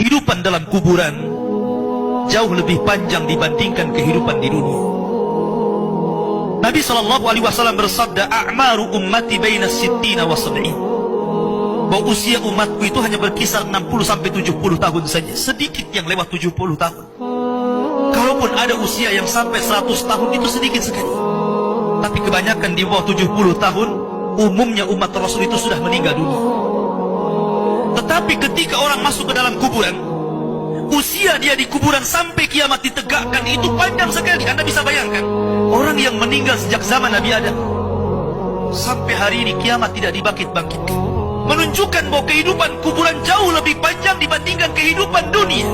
kehidupan dalam kuburan jauh lebih panjang dibandingkan kehidupan di dunia. Nabi SAW bersabda, "A'maru ummati baina sittina wa sab'in." Bahwa usia umatku itu hanya berkisar 60 sampai 70 tahun saja. Sedikit yang lewat 70 tahun. Kalaupun ada usia yang sampai 100 tahun itu sedikit sekali. Tapi kebanyakan di bawah 70 tahun, umumnya umat Rasul itu sudah meninggal dunia. Tetapi ketika orang masuk ke dalam kuburan, usia dia di kuburan sampai kiamat ditegakkan itu panjang sekali. Anda bisa bayangkan, orang yang meninggal sejak zaman Nabi Adam sampai hari ini kiamat tidak dibangkit-bangkitkan, menunjukkan bahwa kehidupan kuburan jauh lebih panjang dibandingkan kehidupan dunia.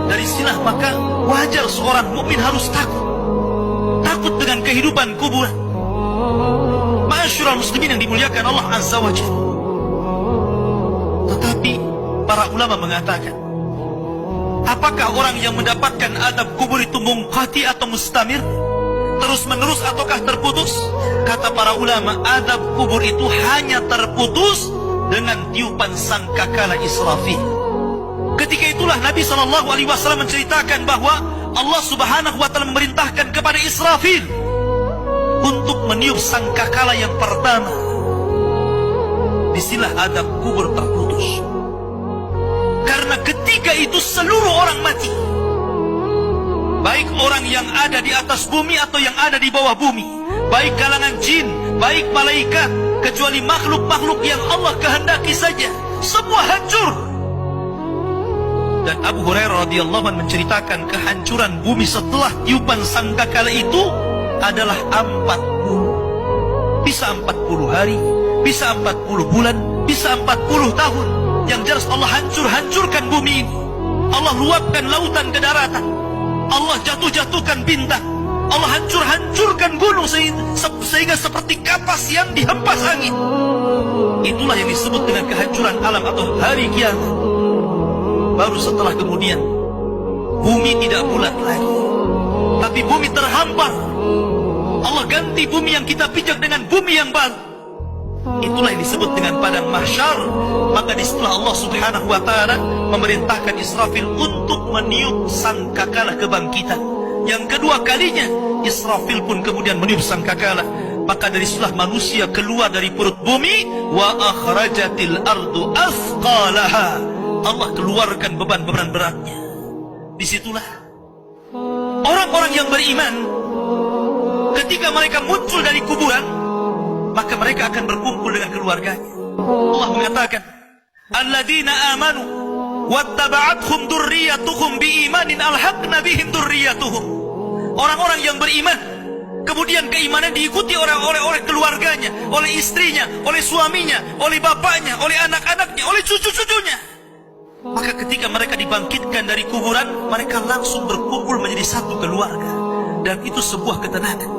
Dari sinilah maka wajar seorang mukmin harus takut dengan kehidupan kuburan. Ma'asyiral muslimin yang dimuliakan Allah Azza wa Jalla. Tetapi para ulama mengatakan, apakah orang yang mendapatkan adab kubur itu munqati atau mustamir, terus menerus ataukah terputus? Kata para ulama, adab kubur itu hanya terputus dengan tiupan sangkakala Israfil. Ketika itulah Nabi SAW menceritakan bahwa Allah Subhanahu wa Ta'ala memerintahkan kepada Israfil untuk meniup sangkakala yang pertama. Disinilah adab kubur terputus. Karena ketika itu seluruh orang mati, baik orang yang ada di atas bumi atau yang ada di bawah bumi, baik kalangan jin, baik malaikat, kecuali makhluk-makhluk yang Allah kehendaki saja, semua hancur. Dan Abu Hurairah radhiyallahu anhu menceritakan kehancuran bumi setelah tiupan sangkakala itu adalah 40. Bisa 40 hari, bisa 40 bulan, bisa 40 tahun. Yang jelas Allah hancurkan bumi ini. Allah luapkan lautan ke daratan. Allah jatuhkan bintang. Allah hancurkan gunung sehingga seperti kapas yang dihempas angin. Itulah yang disebut dengan kehancuran alam atau hari kiamat. Baru setelah kemudian bumi tidak bulat lagi, tapi bumi terhampar. Allah ganti bumi yang kita pijak dengan bumi yang baru. Itulah yang disebut dengan padang mahsyar. Maka disitulah Allah Subhanahu wa Ta'ala memerintahkan Israfil untuk meniup sangkakala kebangkitan. Yang kedua kalinya Israfil pun kemudian meniup sangkakala. Maka dari situlah manusia keluar dari perut bumi. Wa akhrajatil ardu athqalaha. Allah keluarkan beban-beban beratnya. Disitulah orang-orang yang beriman, ketika mereka muncul dari kuburan, maka mereka akan berkumpul dengan keluarganya. Allah mengatakan, alladzina amanu wattaba'athum dzurriyyatuhum biimanin alhaqna bihim dzurriyyatuhum. Orang-orang yang beriman, kemudian keimanan diikuti oleh keluarganya, oleh istrinya, oleh suaminya, oleh bapaknya, oleh anak-anaknya, oleh cucu-cucunya. Maka ketika mereka dibangkitkan dari kuburan, mereka langsung berkumpul menjadi satu keluarga. Dan itu sebuah ketenangan.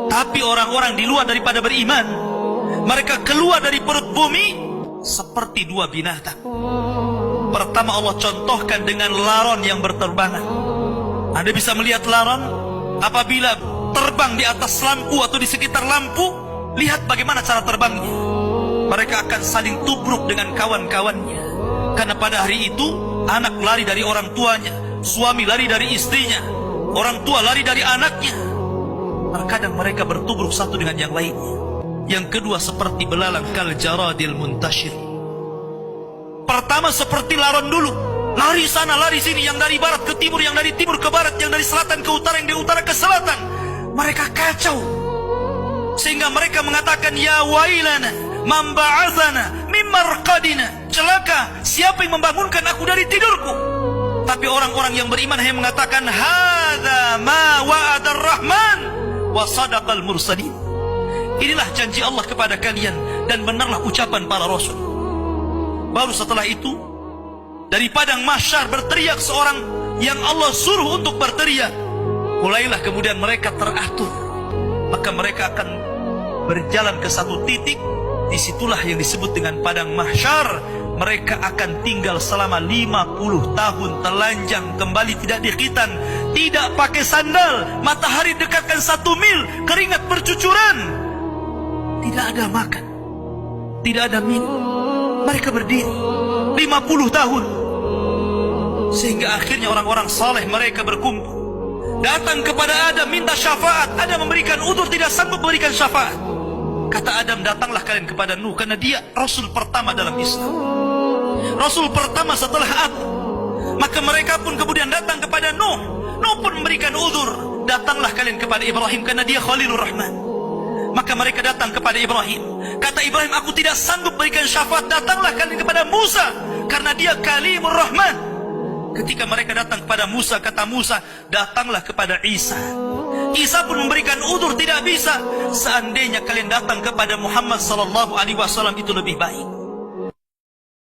Tapi orang-orang di luar daripada beriman, mereka keluar dari perut bumi seperti dua binatang. Pertama Allah contohkan dengan laron yang berterbangan. Anda bisa melihat laron apabila terbang di atas lampu atau di sekitar lampu. Lihat bagaimana cara terbangnya. Mereka akan saling tubruk dengan kawan-kawannya. Karena pada hari itu anak lari dari orang tuanya, suami lari dari istrinya, orang tua lari dari anaknya. Terkadang mereka bertubruk satu dengan yang lainnya. Yang kedua seperti belalang kal jaradil muntashir. Pertama seperti laron dulu, lari sana lari sini, yang dari barat ke timur, yang dari timur ke barat, yang dari selatan ke utara, yang dari utara ke selatan. Mereka kacau sehingga mereka mengatakan, ya wailana man ba'atsana min marqadina. Celaka, siapa yang membangunkan aku dari tidurku? Tapi orang-orang yang beriman hanya mengatakan, hadza ma wa'adar rahman wa sadaqal mursalin. Inilah janji Allah kepada kalian dan benarlah ucapan para rasul. Baru setelah itu dari padang mahsyar berteriak seorang yang Allah suruh untuk berteriak. Mulailah kemudian mereka teratur. Maka mereka akan berjalan ke satu titik. Disitulah yang disebut dengan padang mahsyar. Mereka akan tinggal selama 50 tahun telanjang, kembali tidak dikhitan, tidak pakai sandal, matahari dekatkan 1 mil, keringat bercucuran, tidak ada makan, tidak ada minum. Mereka berdiri 50 tahun. Sehingga akhirnya orang-orang saleh mereka berkumpul, datang kepada Adam minta syafaat. Adam memberikan udzur, tidak sanggup memberikan syafaat. Kata Adam, datanglah kalian kepada Nuh, karena dia rasul pertama dalam Islam, rasul pertama setelah aku. Maka mereka pun kemudian datang kepada Nuh. Nuh pun memberikan udzur, datanglah kalian kepada Ibrahim, karena dia Khalilur Rahman. Maka mereka datang kepada Ibrahim. Kata Ibrahim, aku tidak sanggup berikan syafaat, datanglah kalian kepada Musa, karena dia Kalimur Rahman. Ketika mereka datang kepada Musa, kata Musa, datanglah kepada Isa. Isa pun memberikan udzur, tidak bisa. Seandainya kalian datang kepada Muhammad sallallahu alaihi wasallam itu lebih baik.